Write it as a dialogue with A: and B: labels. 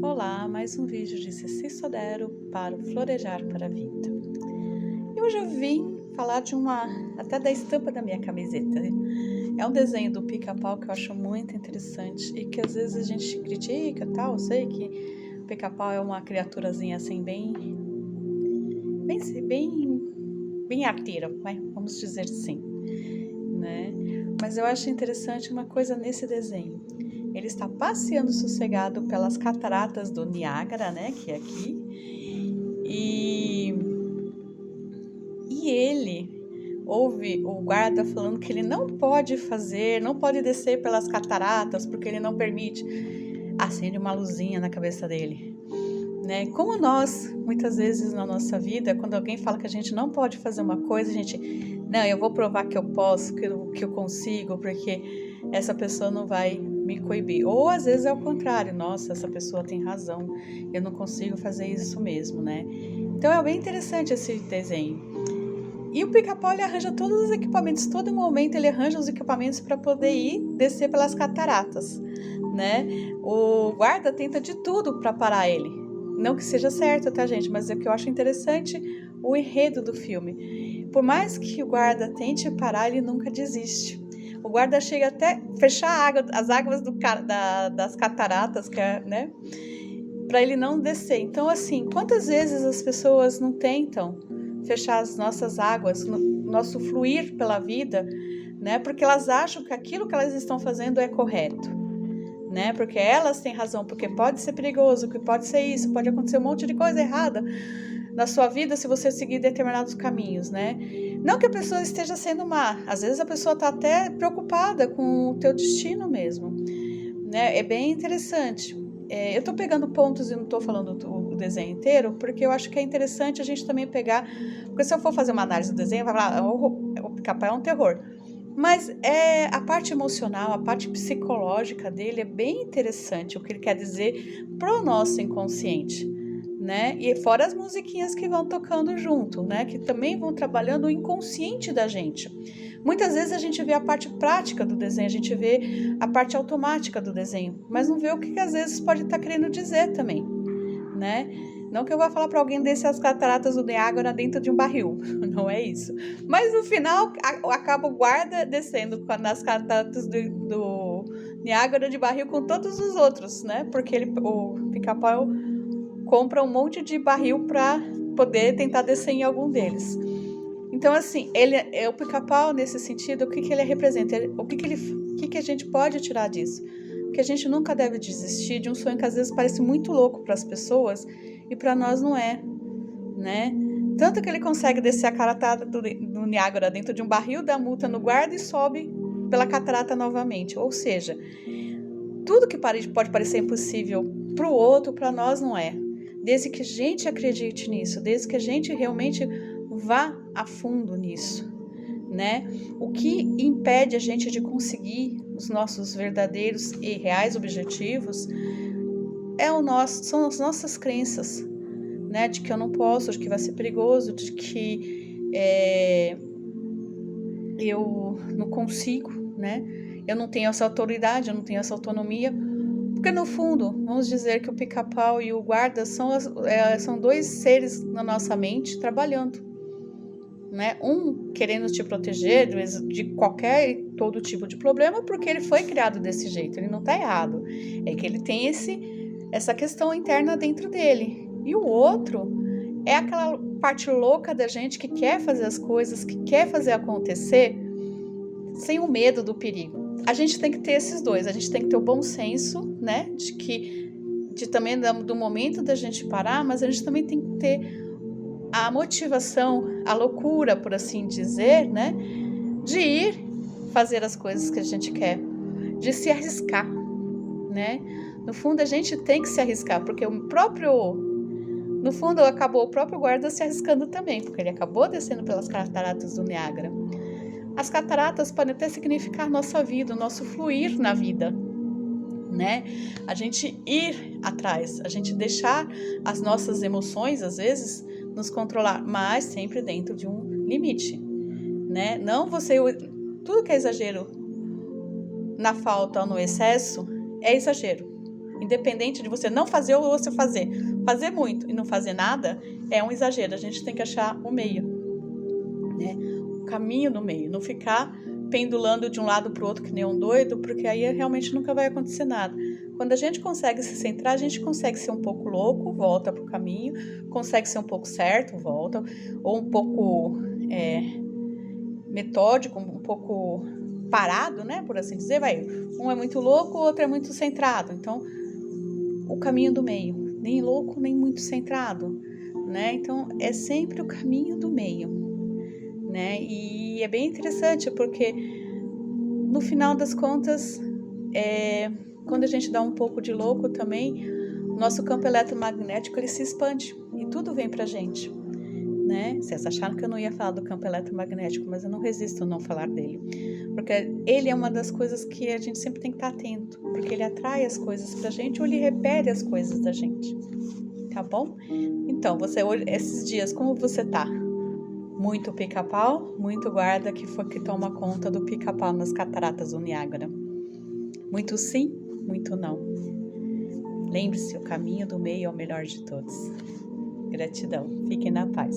A: Olá, mais um vídeo de Ceci Sodero para o Florejar para a Vida. E hoje eu vim falar até da estampa da minha camiseta. É um desenho do Pica-Pau que eu acho muito interessante e que às vezes a gente critica, tal. Eu sei que o Pica-Pau é uma criaturazinha assim bem arteira, vamos dizer assim, né? Mas eu acho interessante uma coisa nesse desenho. Ele está passeando sossegado pelas cataratas do Niágara, né, que é aqui, e ele ouve o guarda falando que ele não pode descer pelas cataratas, porque ele não permite. Acende uma luzinha na cabeça dele, né? Como nós, muitas vezes na nossa vida, quando alguém fala que a gente não pode fazer uma coisa, a gente, não, eu vou provar que eu posso, que eu consigo, porque essa pessoa não vai me coibir. Ou às vezes é o contrário, nossa, essa pessoa tem razão, eu não consigo fazer isso mesmo, né? Então é bem interessante esse desenho. E o Pica-Pau, ele arranja todos os equipamentos, todo momento ele arranja os equipamentos para poder descer pelas cataratas, né? O guarda tenta de tudo para parar ele. Não que seja certo, tá, gente? Mas é que eu acho interessante o enredo do filme. Por mais que o guarda tente parar, ele nunca desiste. O guarda chega até fechar as águas das cataratas, né? Para ele não descer. Então, assim, quantas vezes as pessoas não tentam fechar as nossas águas, nosso fluir pela vida, né? Porque elas acham que aquilo que elas estão fazendo é correto, né? Porque elas têm razão, porque pode ser perigoso, que pode ser isso, pode acontecer um monte de coisa errada na sua vida se você seguir determinados caminhos, né? Não que a pessoa esteja sendo má, às vezes a pessoa está até preocupada com o teu destino mesmo, né? É bem interessante. Eu tô pegando pontos e não tô falando o desenho inteiro, porque eu acho que é interessante a gente também pegar, porque se eu for fazer uma análise do desenho, vai falar, o Pica-Pau é um terror. Mas a parte emocional, a parte psicológica dele é bem interessante, o que ele quer dizer pro nosso inconsciente, né? E fora as musiquinhas que vão tocando junto, né? Que também vão trabalhando o inconsciente da gente. Muitas vezes a gente vê a parte prática do desenho, a gente vê a parte automática do desenho, mas não vê o que às vezes pode estar querendo dizer também, né? Não que eu vá falar para alguém descer as cataratas do Niágara dentro de um barril, não é isso. Mas no final acaba o guarda descendo nas cataratas do Niágara de barril com todos os outros, né? Porque o Pica-Pau compra um monte de barril para poder tentar descer em algum deles. Então, assim, o Pica-Pau, nesse sentido, o que ele representa? O que a gente pode tirar disso? Que a gente nunca deve desistir de um sonho que às vezes parece muito louco para as pessoas e para nós não é, né? Tanto que ele consegue descer a catarata do Niágara dentro de um barril, dá multa no guarda e sobe pela catarata novamente. Ou seja, tudo que pode parecer impossível para o outro, para nós não é. Desde que a gente acredite nisso, desde que a gente realmente vá a fundo nisso, né? O que impede a gente de conseguir os nossos verdadeiros e reais objetivos são as nossas crenças, né? De que eu não posso, de que vai ser perigoso, de que eu não consigo, né? Eu não tenho essa autoridade, eu não tenho essa autonomia. Porque no fundo, vamos dizer que o Pica-Pau e o guarda são dois seres na nossa mente trabalhando, né? Um querendo te proteger de todo tipo de problema, porque ele foi criado desse jeito, ele não tá errado. É que ele tem essa questão interna dentro dele. E o outro é aquela parte louca da gente que quer fazer as coisas, que quer fazer acontecer sem o medo do perigo. A gente tem que ter esses dois, a gente tem que ter o bom senso, né, também do momento da gente parar, mas a gente também tem que ter a motivação, a loucura, por assim dizer, né, de ir fazer as coisas que a gente quer, de se arriscar, né. No fundo, a gente tem que se arriscar, porque no fundo, acabou o próprio guarda se arriscando também, porque ele acabou descendo pelas cataratas do Niágara. As cataratas podem até significar nossa vida, o nosso fluir na vida, né? A gente ir atrás, a gente deixar as nossas emoções, às vezes, nos controlar, mas sempre dentro de um limite, né? Não tudo que é exagero na falta ou no excesso é exagero, Independente de você não fazer ou você fazer. Fazer muito e não fazer nada é um exagero. A gente tem que achar o meio, né? O caminho no meio. Não ficar pendulando de um lado para o outro que nem um doido, porque aí realmente nunca vai acontecer nada. Quando a gente consegue se centrar, a gente consegue ser um pouco louco, volta para o caminho, consegue ser um pouco certo, volta, ou um pouco metódico, um pouco parado, né, por assim dizer, vai. Um é muito louco, o outro é muito centrado. Então, o caminho do meio, nem louco, nem muito centrado, né? Então, é sempre o caminho do meio, né? E é bem interessante porque no final das contas, quando a gente dá um pouco de louco também, o nosso campo eletromagnético ele se expande e tudo vem pra gente, né? Vocês acharam que eu não ia falar do campo eletromagnético, mas eu não resisto a não falar dele, porque ele é uma das coisas que a gente sempre tem que estar atento, porque ele atrai as coisas pra gente ou ele repele as coisas da gente, tá bom? Então, você hoje, esses dias, como você tá? Muito pica-pau, muito guarda que toma conta do pica-pau nas cataratas do Niágara. Muito sim, muito não. Lembre-se, o caminho do meio é o melhor de todos. Gratidão. Fiquem na paz.